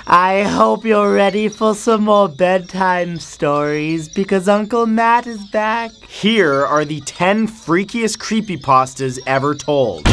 I hope you're ready for some more bedtime stories because Uncle Matt is back. Here are the 10 freakiest creepypastas ever told.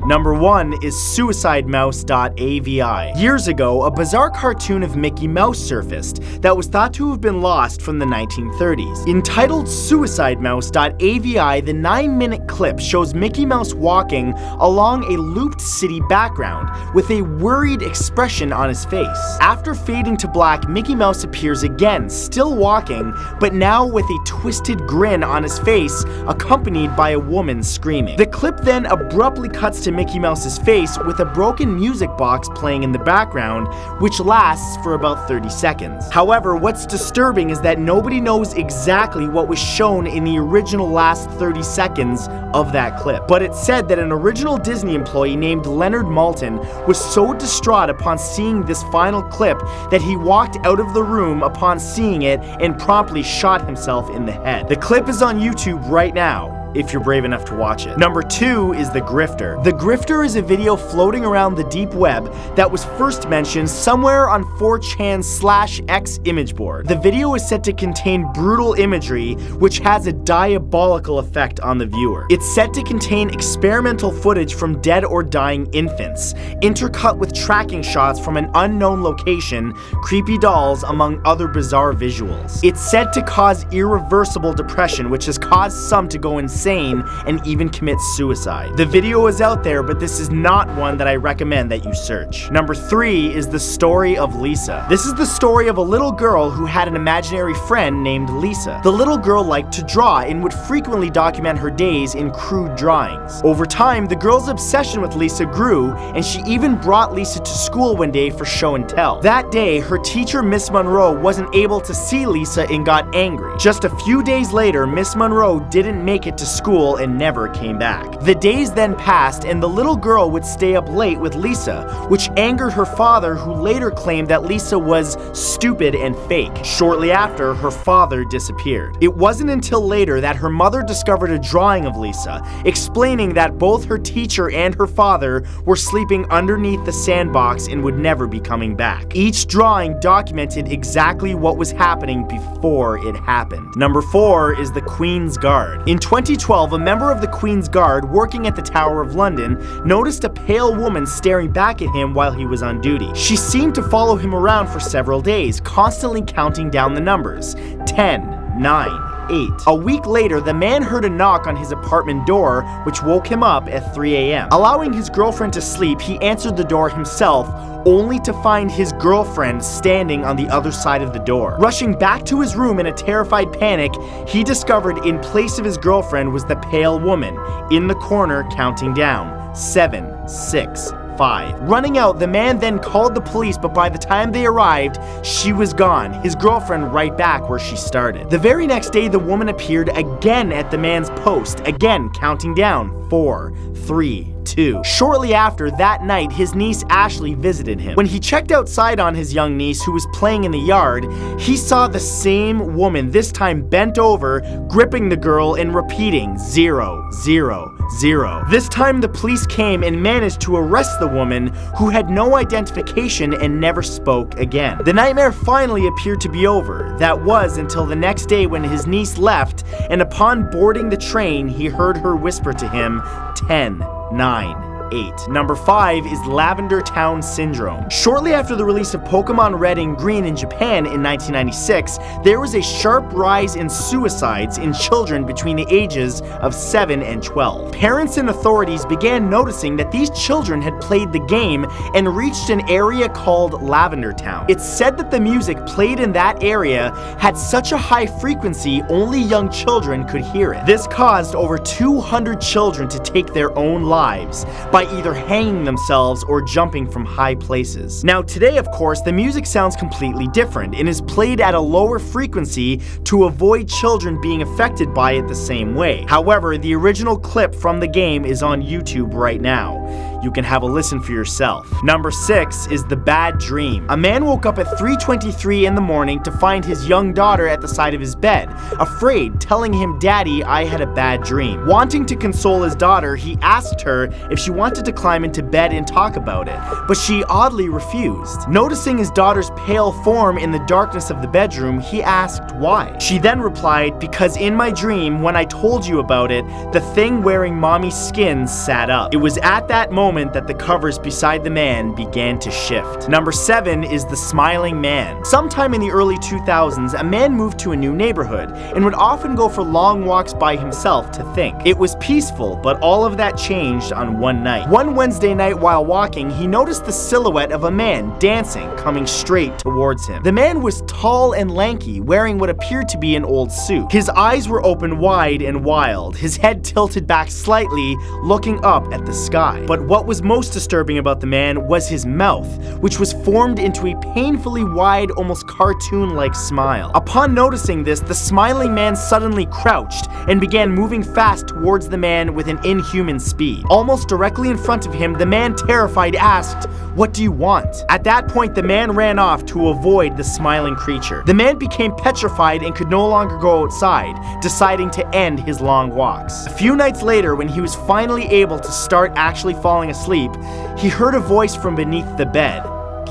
Number 1 is suicidemouse.avi. Years ago, a bizarre cartoon of Mickey Mouse surfaced that was thought to have been lost from the 1930s. Entitled suicidemouse.avi, the 9-minute clip shows Mickey Mouse walking along a looped city background with a worried expression on his face. After fading to black, Mickey Mouse appears again, still walking, but now with a twisted grin on his face, accompanied by a woman screaming. The clip then abruptly cuts to Mickey Mouse's face with a broken music box playing in the background, which lasts for about 30 seconds. However, what's disturbing is that nobody knows exactly what was shown in the original last 30 seconds of that clip. But it's said that an original Disney employee named Leonard Maltin was so distraught upon seeing this final clip that he walked out of the room upon seeing it and promptly shot himself in the head. The clip is on YouTube right now, if you're brave enough to watch it. Number 2 is The Grifter. The Grifter is a video floating around the deep web that was first mentioned somewhere on 4chan/X image board. The video is said to contain brutal imagery, which has a diabolical effect on the viewer. It's said to contain experimental footage from dead or dying infants, intercut with tracking shots from an unknown location, creepy dolls, among other bizarre visuals. It's said to cause irreversible depression, which has caused some to go insane and even commit suicide. The video is out there, but this is not one that I recommend that you search. Number 3 is The Story of Lisa. This is the story of a little girl who had an imaginary friend named Lisa. The little girl liked to draw and would frequently document her days in crude drawings. Over time, the girl's obsession with Lisa grew, and she even brought Lisa to school one day for show and tell. That day, her teacher, Miss Monroe, wasn't able to see Lisa and got angry. Just a few days later, Miss Monroe didn't make it to school and never came back. The days then passed, and the little girl would stay up late with Lisa, which angered her father, who later claimed that Lisa was stupid and fake. Shortly after, her father disappeared. It wasn't until later that her mother discovered a drawing of Lisa, explaining that both her teacher and her father were sleeping underneath the sandbox and would never be coming back. Each drawing documented exactly what was happening before it happened. Number 4 is The Queen's Guard. In 2012, a member of the Queen's Guard working at the Tower of London noticed a pale woman staring back at him while he was on duty. She seemed to follow him around for several days, constantly counting down the numbers. 10, 9, 8. A week later, the man heard a knock on his apartment door, which woke him up at 3 a.m. Allowing his girlfriend to sleep, he answered the door himself, only to find his girlfriend standing on the other side of the door. Rushing back to his room in a terrified panic, he discovered in place of his girlfriend was the pale woman, in the corner counting down. 7, 6, 5. Running out, the man then called the police, but by the time they arrived, she was gone, his girlfriend right back where she started. The very next day, the woman appeared again at the man's post, again counting down. 4, 3, 2. Shortly after, that night, his niece Ashley visited him. When he checked outside on his young niece, who was playing in the yard, he saw the same woman, this time bent over, gripping the girl and repeating 0, 0, 0. This time the police came and managed to arrest the woman, who had no identification and never spoke again. The nightmare finally appeared to be over. That was until the next day when his niece left, and upon boarding the train, he heard her whisper to him, 10, 9, 8. Number 5 is Lavender Town Syndrome. Shortly after the release of Pokemon Red and Green in Japan in 1996, there was a sharp rise in suicides in children between the ages of 7 and 12. Parents and authorities began noticing that these children had played the game and reached an area called Lavender Town. It's said that the music played in that area had such a high frequency only young children could hear it. This caused over 200 children to take their own lives by either hanging themselves or jumping from high places. Now today, of course, the music sounds completely different and is played at a lower frequency to avoid children being affected by it the same way. However, the original clip from the game is on YouTube right now. You can have a listen for yourself. Number 6 is the bad dream. A man woke up at 3:23 in the morning to find his young daughter at the side of his bed, afraid, telling him, "Daddy, I had a bad dream." Wanting to console his daughter, he asked her if she wanted to climb into bed and talk about it, but she oddly refused. Noticing his daughter's pale form in the darkness of the bedroom, he asked why. She then replied, "Because in my dream, when I told you about it, the thing wearing mommy's skin sat up." It was at that moment that the covers beside the man began to shift. Number 7 is the smiling man. Sometime in the early 2000s, a man moved to a new neighborhood and would often go for long walks by himself to think. It was peaceful, but all of that changed on one night. One Wednesday night while walking, he noticed the silhouette of a man dancing, coming straight towards him. The man was tall and lanky, wearing what appeared to be an old suit. His eyes were open wide and wild, his head tilted back slightly, looking up at the sky. But what was most disturbing about the man was his mouth, which was formed into a painfully wide, almost cartoon-like smile. Upon noticing this, the smiling man suddenly crouched and began moving fast towards the man with an inhuman speed. Almost directly in front of him, the man, terrified, asked, "What do you want?" At that point, the man ran off to avoid the smiling creature. The man became petrified and could no longer go outside, deciding to end his long walks. A few nights later, when he was finally able to start actually falling asleep, he heard a voice from beneath the bed.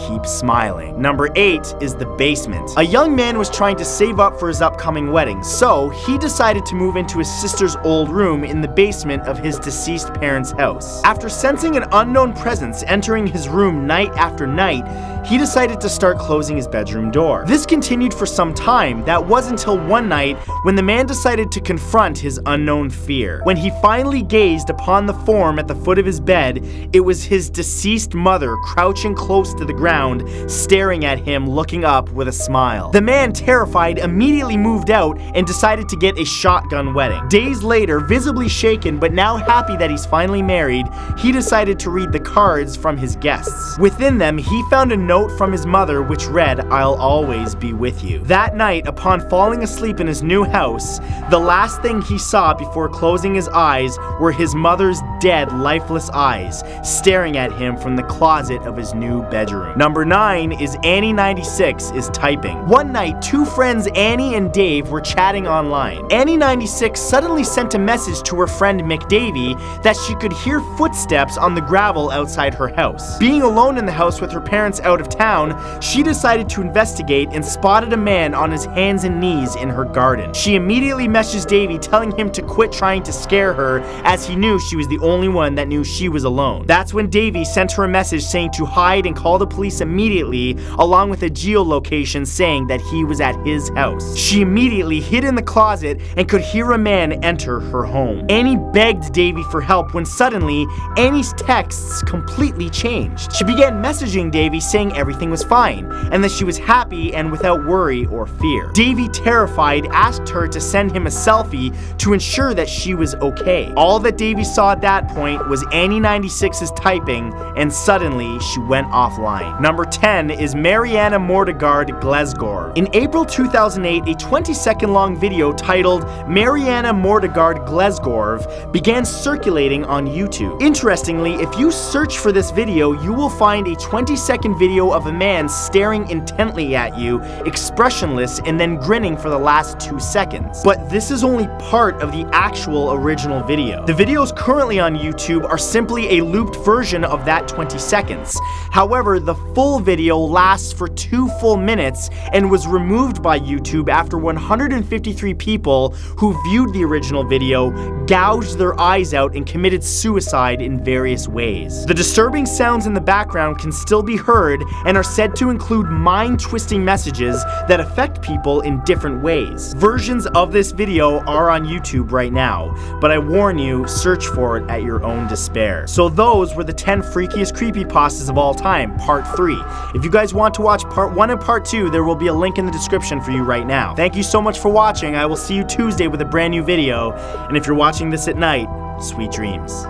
Keep smiling. Number 8 is the basement. A young man was trying to save up for his upcoming wedding, so he decided to move into his sister's old room in the basement of his deceased parents' house. After sensing an unknown presence entering his room night after night, he decided to start closing his bedroom door. This continued for some time. That was until one night when the man decided to confront his unknown fear. When he finally gazed upon the form at the foot of his bed, it was his deceased mother crouching close to the ground, staring at him, looking up with a smile. The man, terrified, immediately moved out and decided to get a shotgun wedding. Days later, visibly shaken but now happy that he's finally married, he decided to read the cards from his guests. Within them, he found a note from his mother which read, "I'll always be with you." That night, upon falling asleep in his new house, the last thing he saw before closing his eyes were his mother's dead, lifeless eyes staring at him from the closet of his new bedroom. Number 9 is Annie96 is typing. One night, two friends Annie and Dave were chatting online. Annie96 suddenly sent a message to her friend McDavie that she could hear footsteps on the gravel outside her house. Being alone in the house with her parents out of town, she decided to investigate and spotted a man on his hands and knees in her garden. She immediately messaged Davey, telling him to quit trying to scare her, as he knew she was the only one that knew she was alone. That's when Davey sent her a message saying to hide and call the police immediately, along with a geolocation saying that he was at his house. She immediately hid in the closet and could hear a man enter her home. Annie begged Davey for help when suddenly Annie's texts completely changed. She began messaging Davey saying everything was fine and that she was happy and without worry or fear. Davey, terrified, asked her to send him a selfie to ensure that she was okay. All that Davey saw at that point was Annie96's typing, and suddenly she went offline. Number 10 is Marianna Mordegard Glesgorv. In April 2008, a 20-second long video titled Marianna Mordegard Glesgorv began circulating on YouTube. Interestingly, if you search for this video, you will find a 20-second video of a man staring intently at you, expressionless, and then grinning for the last 2 seconds. But this is only part of the actual original video. The videos currently on YouTube are simply a looped version of that 20 seconds. However, the full video lasts for 2 full minutes and was removed by YouTube after 153 people who viewed the original video gouged their eyes out and committed suicide in various ways. The disturbing sounds in the background can still be heard and are said to include mind-twisting messages that affect people in different ways. Versions of this video are on YouTube right now, but I warn you, search for it at your own despair. So those were the 10 freakiest creepypastas of all time, part 3. If you guys want to watch part 1 and part 2, there will be a link in the description for you right now. Thank you so much for watching. I will see you Tuesday with a brand new video, and if you're watching this at night, sweet dreams.